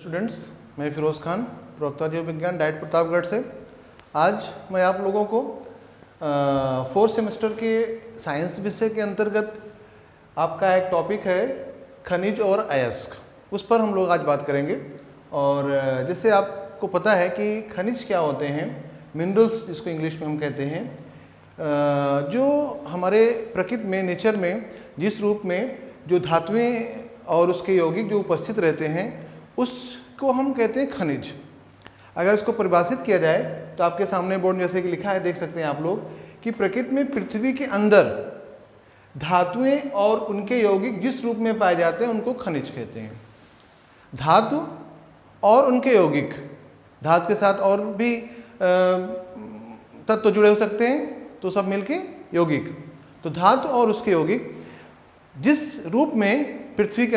Students, मैं फिरोज़ खान, प्रवक्ता जीव विज्ञान डाइट प्रतापगढ़ से। आज मैं आप लोगों को फोर्थ सेमेस्टर के साइंस विषय के अंतर्गत आपका एक टॉपिक है खनिज और अयस्क, उस पर हम लोग आज बात करेंगे। और जैसे आपको पता है कि खनिज क्या होते हैं, मिनरल्स जिसको इंग्लिश में हम कहते हैं, जो हमारे प्रकृति में, नेचर में जिस रूप में जो धातुएं और उसके यौगिक जो उपस्थित रहते हैं उसको हम कहते हैं खनिज। अगर इसको परिभाषित किया जाए तो आपके सामने बोर्ड जैसे कि लिखा है, देख सकते हैं आप लोग कि प्रकृति में पृथ्वी के अंदर धातुएं और उनके यौगिक जिस रूप में पाए जाते हैं उनको खनिज कहते हैं। धातु और उनके यौगिक, धातु के साथ और भी तत्व जुड़े हो सकते हैं, तो सब मिलके यौगिक। तो धातु और उसके यौगिक जिस रूप में पृथ्वी के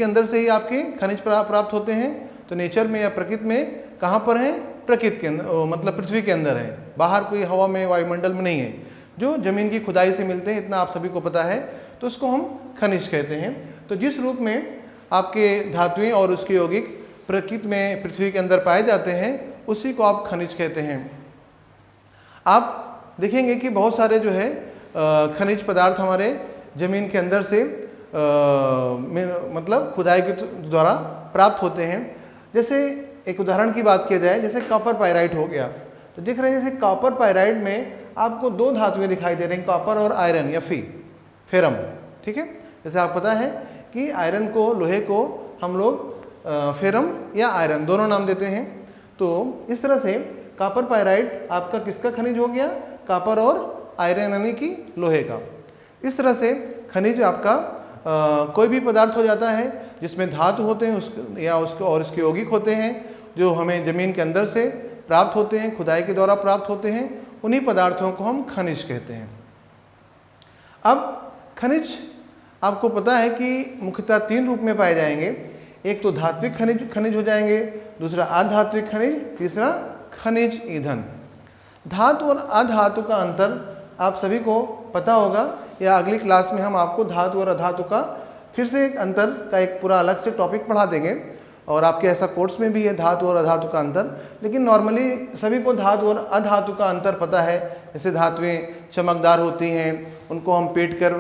अंदर से ही आपके खनिज प्राप्त होते हैं। तो नेचर में या प्रकृति में कहाँ पर हैं? प्रकृति के अंदर, मतलब पृथ्वी के अंदर है, बाहर कोई हवा में, वायुमंडल में नहीं है, जो जमीन की खुदाई से मिलते हैं, इतना आप सभी को पता है। तो उसको हम खनिज कहते हैं। तो जिस रूप में आपके धातुएं और उसके यौगिक प्रकृति में, पृथ्वी के अंदर पाए जाते हैं, उसी को आप खनिज कहते हैं। आप देखेंगे कि बहुत सारे जो है खनिज पदार्थ हमारे जमीन के अंदर से मतलब खुदाई के द्वारा प्राप्त होते हैं। जैसे एक उदाहरण की बात किया जाए, जैसे कॉपर पाइराइट हो गया, तो देख रहे हैं जैसे कॉपर पाइराइट में आपको दो धातुएं दिखाई दे रही हैं, कॉपर और आयरन या फेरम। ठीक है, जैसे आप पता है कि आयरन को, लोहे को हम लोग फेरम या आयरन दोनों नाम देते हैं। तो इस तरह से कॉपर पाइराइट आपका किसका खनिज हो गया? कॉपर और आयरन यानी कि लोहे का। इस तरह से खनिज आपका कोई भी पदार्थ हो जाता है जिसमें धातु होते हैं या उसके और इसके यौगिक होते हैं, जो हमें ज़मीन के अंदर से प्राप्त होते हैं, खुदाई के द्वारा प्राप्त होते हैं, उन्हीं पदार्थों को हम खनिज कहते हैं। अब खनिज आपको पता है कि मुख्यतः तीन रूप में पाए जाएंगे। एक तो धात्विक खनिज हो जाएंगे, दूसरा अधात्विक खनिज, तीसरा खनिज ईंधन। धातु और अधातु का अंतर आप सभी को पता होगा, या अगली क्लास में हम आपको धातु और अधातु का फिर से एक अंतर का एक पूरा अलग से टॉपिक पढ़ा देंगे। और आपके ऐसा कोर्स में भी है धातु और अधातु का अंतर, लेकिन नॉर्मली सभी को धातु और अधातु का अंतर पता है। जैसे धातुएं चमकदार होती हैं, उनको हम पीट कर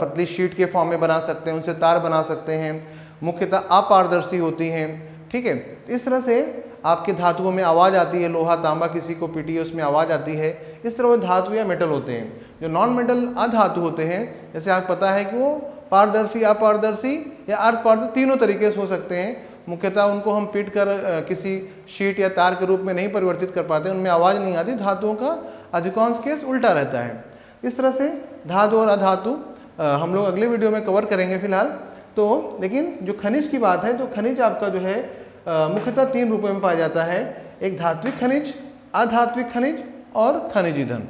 पतली शीट के फॉर्म में बना सकते हैं, उनसे तार बना सकते हैं, मुख्यतः अपारदर्शी होती हैं। ठीक है, इस तरह से आपके धातुओं में आवाज़ आती है, लोहा तांबा किसी को पीटिए उसमें आवाज़ आती है। इस तरह वो धातु या मेटल होते हैं। जो नॉन मेटल अधातु होते हैं, जैसे आपको पता है कि वो पारदर्शी, अपारदर्शी या अर्धपारदर्शी तीनों तरीके से हो सकते हैं। मुख्यतः उनको हम पीट कर किसी शीट या तार के रूप में नहीं परिवर्तित कर पाते, उनमें आवाज़ नहीं आती। धातुओं का अधिकांश केस उल्टा रहता है। इस तरह से धातु और अधातु हम लोग अगले वीडियो में कवर करेंगे फिलहाल। तो लेकिन जो खनिज की बात है, तो खनिज आपका जो है मुख्यतः तीन रूपों में पाया जाता है। एक धात्विक खनिज, अधात्विक खनिज और खनिज ईंधन।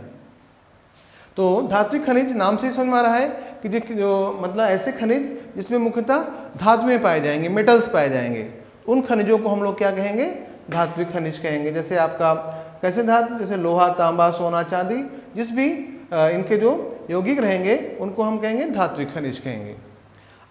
तो धात्विक खनिज नाम से ही समझ में आ रहा है कि जो मतलब ऐसे खनिज जिसमें मुख्यतः धातुएं पाए जाएंगे, मेटल्स पाए जाएंगे, उन खनिजों को हम लोग क्या कहेंगे? धात्विक खनिज कहेंगे। जैसे आपका कैसे धातु, जैसे लोहा, तांबा, सोना, चांदी, जिस भी इनके जो यौगिक रहेंगे उनको हम कहेंगे धात्विक खनिज कहेंगे।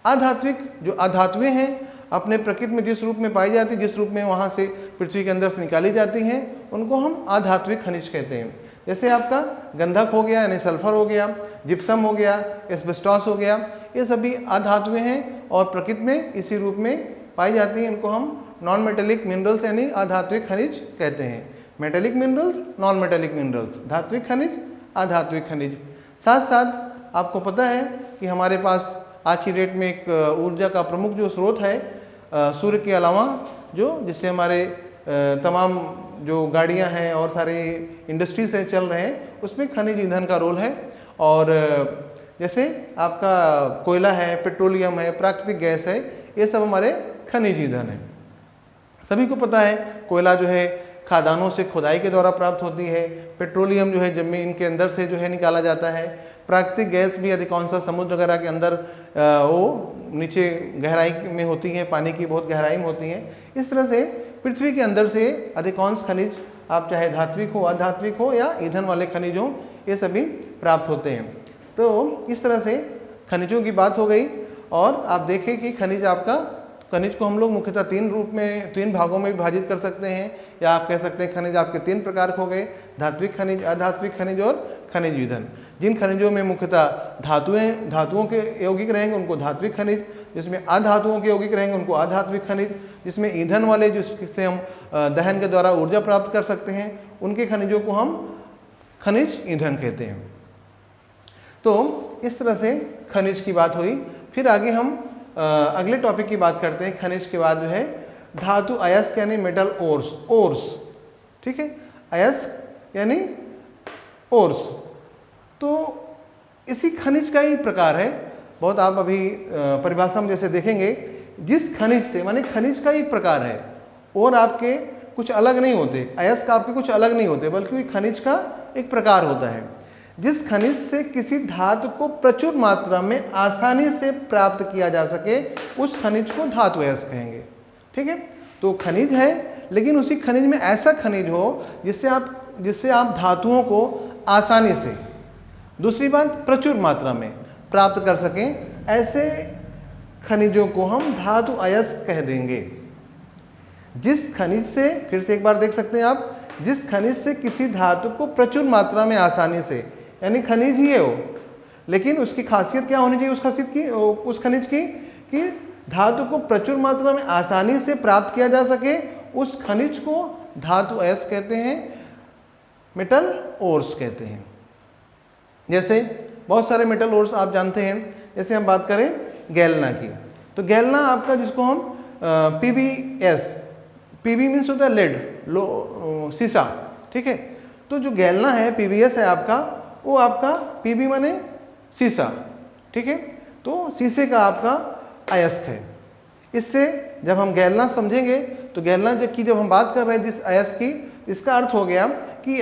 अधात्विक जो अधातुएं हैं, अपने प्रकृति में जिस रूप में पाई जाती, जिस रूप में वहाँ से पृथ्वी के अंदर से निकाली जाती हैं, उनको हम अधात्विक खनिज कहते हैं। जैसे आपका गंधक हो गया यानी सल्फर हो गया, जिप्सम हो गया, एस्बेस्टॉस हो गया, ये सभी अधातुएं हैं और प्रकृति में इसी रूप में पाई जाती हैं। इनको हम नॉन मेटेलिक मिनरल्स यानी अधात्विक खनिज कहते हैं। Metallic minerals, non metallic minerals, धात्विक खनिज, अधात्विक खनिज। साथ साथ आपको पता है कि हमारे पास आज की डेट में एक ऊर्जा का प्रमुख जो स्रोत है सूर्य के अलावा, जो जिससे हमारे तमाम जो गाड़ियां हैं और सारे इंडस्ट्री से चल रहे हैं, उसमें खनिज ईंधन का रोल है। और जैसे आपका कोयला है, पेट्रोलियम है, प्राकृतिक गैस है, ये सब हमारे खनिज ईंधन है। सभी को पता है कोयला जो है खादानों से खुदाई के द्वारा प्राप्त होती है, पेट्रोलियम जो है जमीन के अंदर से जो है निकाला जाता है, प्राकृतिक गैस भी अधिकांश समुद्र वगैरह के अंदर वो नीचे गहराई में होती है, पानी की बहुत गहराई में होती है। इस तरह से पृथ्वी के अंदर से अधिकांश खनिज, आप चाहे धात्विक हो, अधात्विक हो या ईंधन वाले खनिज हो, ये सभी प्राप्त होते हैं। तो इस तरह से खनिजों की बात हो गई। और आप देखें कि खनिज आपका खनिज को हम लोग मुख्यतः तीन भागों में विभाजित कर सकते हैं, या आप कह सकते हैं खनिज आपके तीन प्रकार के हो गए, धात्विक खनिज, अधात्विक खनिज और खनिज ईंधन। जिन खनिजों में मुख्यतः धातुओं के यौगिक रहेंगे उनको धात्विक खनिज, जिसमें अधातुओं के यौगिक रहेंगे उनको अधात्विक खनिज, जिसमें ईंधन वाले जिससे हम दहन के द्वारा ऊर्जा प्राप्त कर सकते हैं उनके खनिजों को हम खनिज ईंधन कहते हैं। तो इस तरह से खनिज की बात हुई। फिर आगे हम अगले टॉपिक की बात करते हैं। खनिज के बाद जो है धातु अयस्क यानी मेटल ओर्स, ठीक है, अयस्क यानी ओर्स। तो इसी खनिज का ही प्रकार है, बहुत आप अभी परिभाषा में जैसे देखेंगे, जिस खनिज से माने खनिज का एक प्रकार है और आपके कुछ अलग नहीं होते, अयस्क आपके कुछ अलग नहीं होते, बल्कि खनिज का एक प्रकार होता है। जिस खनिज से किसी धातु को प्रचुर मात्रा में आसानी से प्राप्त किया जा सके उस खनिज को धातु अयस्क कहेंगे, ठीक है। तो खनिज है, लेकिन उसी खनिज में ऐसा खनिज हो जिससे आप धातुओं को आसानी से, दूसरी बात प्रचुर मात्रा में प्राप्त कर सकें, ऐसे खनिजों को हम धातु अयस्क कह देंगे। जिस खनिज से, फिर से एक बार देख सकते हैं आप, जिस खनिज से किसी धातु को प्रचुर मात्रा में आसानी से, यानी खनिज ही है वो, लेकिन उसकी खासियत क्या होनी चाहिए उस खनिज की कि धातु को प्रचुर मात्रा में आसानी से प्राप्त किया जा सके, उस खनिज को धातु अयस्क कहते हैं, मेटल ओर्स कहते हैं। जैसे बहुत सारे मेटल ओर्स आप जानते हैं, जैसे हम बात करें गैल्ना की, तो गैल्ना आपका जिसको हम पीबी मीन्स होता है लेड, शीशा, ठीक है। तो जो गैल्ना है, पीबीएस है आपका, वो आपका पीबी माने शीशा, ठीक है। तो शीशे का आपका अयस्क है। इससे जब हम गैल्ना समझेंगे तो गैल्ना जब हम बात कर रहे हैं जिस अयस्क की, इसका अर्थ हो गया कि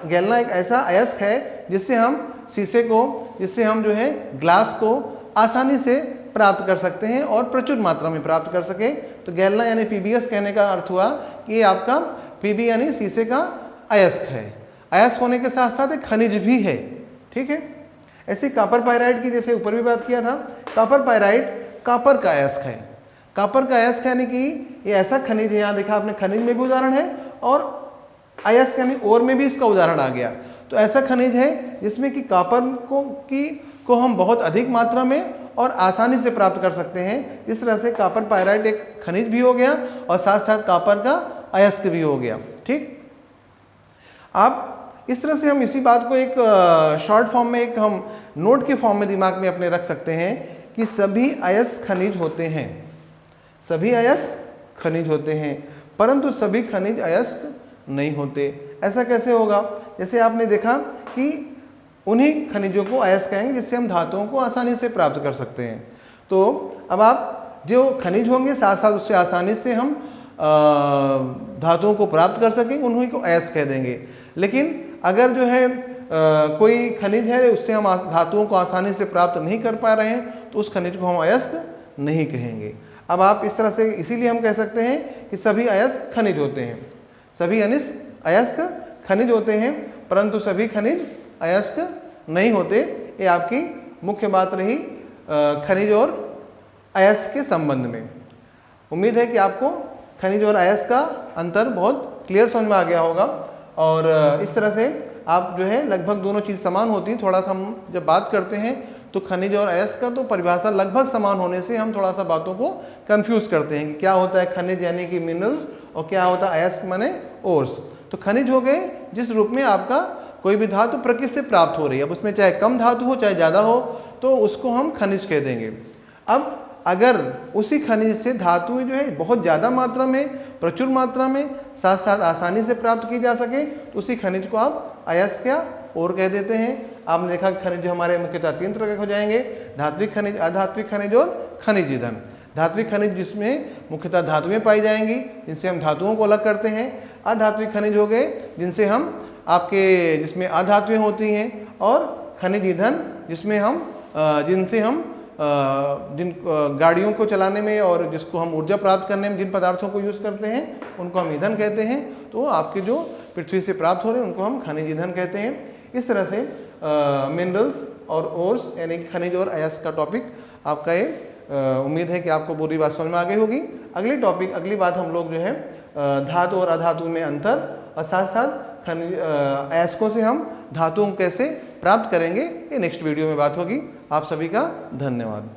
गैल्ना एक ऐसा अयस्क है जिससे हम जो है ग्लास को आसानी से प्राप्त कर सकते हैं और प्रचुर मात्रा में प्राप्त कर सके। तो गैल्ना यानी पीबीएस कहने का अर्थ हुआ कि ये आपका पीबी यानी शीशे का अयस्क है। अयस्क होने के साथ साथ एक खनिज भी है, ठीक है। ऐसे कॉपर पाइराइट की जैसे ऊपर भी बात किया था, कॉपर पाइराइट कॉपर का अयस्क है। कॉपर का अयस्क यानी कि ये ऐसा खनिज है, यहाँ देखा आपने खनिज में भी उदाहरण है और अयस्क यानी ओर में भी इसका उदाहरण आ गया। तो ऐसा खनिज है जिसमें कि कॉपर को हम बहुत अधिक मात्रा में और आसानी से प्राप्त कर सकते हैं। इस तरह से कॉपर पाइराइट एक खनिज भी हो गया और साथ साथ कॉपर का अयस्क भी हो गया, ठीक। आप इस तरह से हम इसी बात को एक शॉर्ट फॉर्म में, एक हम नोट के फॉर्म में दिमाग में अपने रख सकते हैं कि सभी अयस्क खनिज होते हैं, सभी अयस्क खनिज होते हैं, परंतु सभी खनिज अयस्क नहीं होते। ऐसा कैसे होगा? जैसे आपने देखा कि उन्हीं खनिजों को अयस्क कहेंगे जिससे हम धातुओं को आसानी से प्राप्त कर सकते हैं। तो अब आप जो खनिज होंगे साथ साथ उससे आसानी से हम धातुओं को प्राप्त कर सकेंगे, उन्हीं को अयस्क कह देंगे। लेकिन अगर जो है कोई खनिज है उससे हम धातुओं को आसानी से प्राप्त नहीं कर पा रहे हैं तो उस खनिज को हम अयस्क नहीं कहेंगे। अब आप इस तरह से, इसीलिए हम कह सकते हैं कि सभी अयस्क खनिज होते हैं, सभी अयस्क खनिज होते हैं, परंतु सभी खनिज अयस्क नहीं होते। ये आपकी मुख्य बात रही खनिज और अयस्क के संबंध में। उम्मीद है कि आपको खनिज और अयस्क का अंतर बहुत क्लियर समझ में आ गया होगा और इस तरह से आप जो है लगभग दोनों चीज़ समान होती है। थोड़ा सा हम जब बात करते हैं तो खनिज और अयस्क का तो परिभाषा लगभग समान होने से हम थोड़ा सा बातों को कंफ्यूज करते हैं कि क्या होता है खनिज यानी कि मिनरल्स और क्या होता है अयस्क माने ओर्स। तो खनिज हो गए जिस रूप में आपका कोई भी धातु प्रकृति से प्राप्त हो रही है, अब उसमें चाहे कम धातु हो चाहे ज़्यादा हो तो उसको हम खनिज कह देंगे। अब अगर उसी खनिज से धातु जो है बहुत ज़्यादा मात्रा में, प्रचुर मात्रा में, साथ साथ आसानी से प्राप्त की जा सके तो उसी खनिज को आप अयस्क या और कह देते हैं। आपने देखा कि खनिज हमारे मुख्यतः तीन तरह के हो जाएंगे, धात्विक खनिज, अधात्विक खनिज और खनिज ईंधन। धात्विक खनिज जिसमें मुख्यतः धातुएं पाई जाएंगी जिनसे हम धातुओं को अलग करते हैं। अधात्विक खनिज हो गए जिसमें अधातुएं होती हैं, और खनिज ईंधन जिनसे हम जिन गाड़ियों को चलाने में और जिसको हम ऊर्जा प्राप्त करने में जिन पदार्थों को यूज़ करते हैं उनको हम ईंधन कहते हैं। तो आपके जो पृथ्वी से प्राप्त हो रहे हैं उनको हम खनिज ईंधन कहते हैं। इस तरह से मिनरल्स और ओर्स यानी खनिज और अयस्क का टॉपिक आपका ये उम्मीद है कि आपको पूरी बात समझ में आ गई होगी। अगली बात हम लोग जो है धातु और अधातु में अंतर और साथ साथ अयस्कों से हम धातुओं कैसे प्राप्त करेंगे, ये नेक्स्ट वीडियो में बात होगी। आप सभी का धन्यवाद।